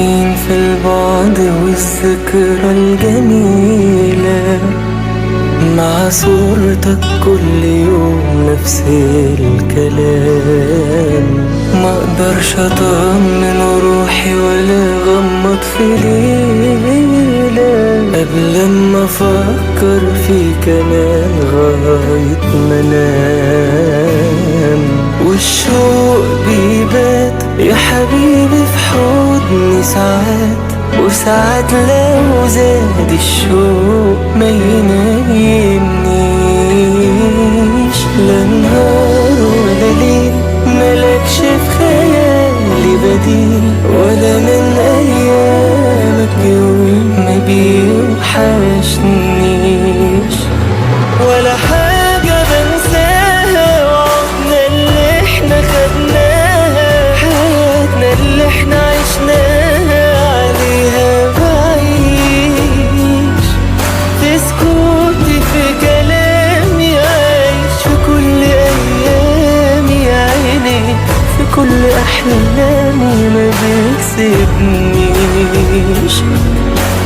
سنين في البعد والذكرى الجميلة، مع صورتك كل يوم نفس الكلام. ما اقدرش اطمن روحي ولا اغمض في ليلة قبل ما افكر فيك انا لغاية ما انام. والشوق بيبات يا حبيبي في حضني ساعات، وساعات لو زاد الشوق ما ينيمنيش. لا نهار ولا ليل ملكش في خيالي بديل، ولا من ايامك يوم ما بيوحشنيش. ولا حاجة بنساها وعدنا اللي احنا خدناها، حياتنا اللي احنا عشناها عليها بعيش. في سكوتي في كلامي عايش، في كل ايامي عيني، في كل احلامي ما بيكسبنيش.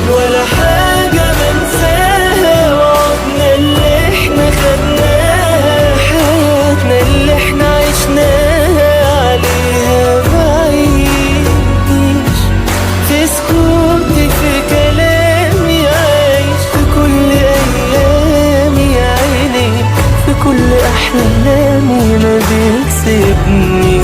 ولا حاجة بنساها وعدنا اللي احنا خدناها، حياتنا اللي احنا عشناها عليها بعيش. في سكوتي في كلامي عايش، في كل ايامي عيني، في كل احلامي ما بيكسبنيش.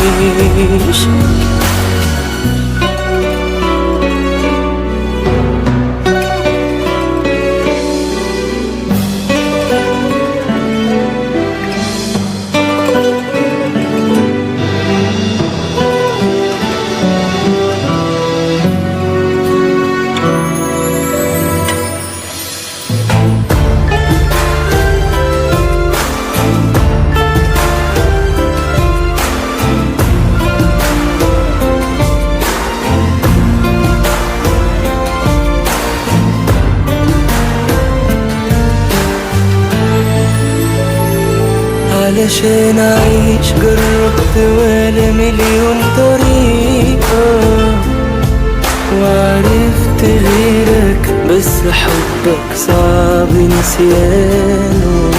علشان أعيش جربت ولا مليون طريقة، وعرفت غيرك بس حبك صعب نسيانه.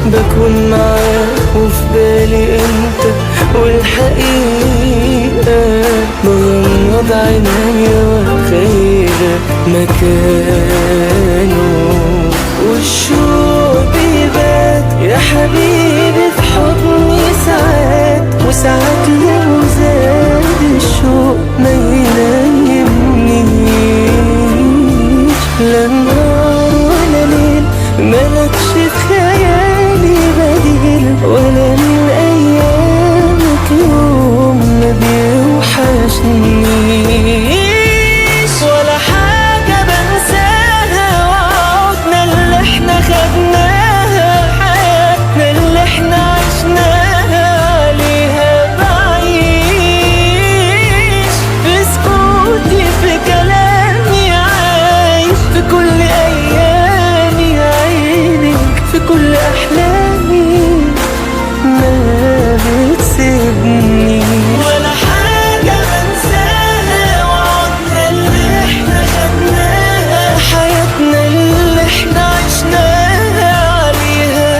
بكون معاك وفي بالي انت والحقيقة، بغمض عينيا واتخيلك مكانه. والشوق بيبات يا حبيبي في حضني ساعات، وساعات لو زاد الشوق ما ينيمنيش. لا نهار ولا ليل ملكش في خيالي بديل، ولا من ايامك يوم ما بيوحشنيش. ولا حاجة بنساها وعدنا اللي احنا خدناها، حياتنا اللي احنا عشناها عليها بعيش. في سكوتي في كلامي عايش، في كل ايامي عينك، في كل احلامي ما بتسيبنيش. ولا حاجة بنساها وعدنا اللي احنا خدناها، حياتنا اللي احنا عشناها عليها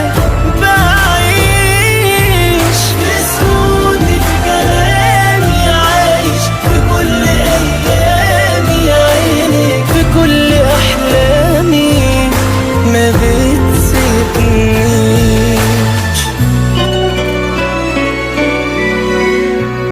بعيش. في سكوتي في كلامي عايش، في كل ايامي عينك، في كل احلامي ما بتسيبنيش.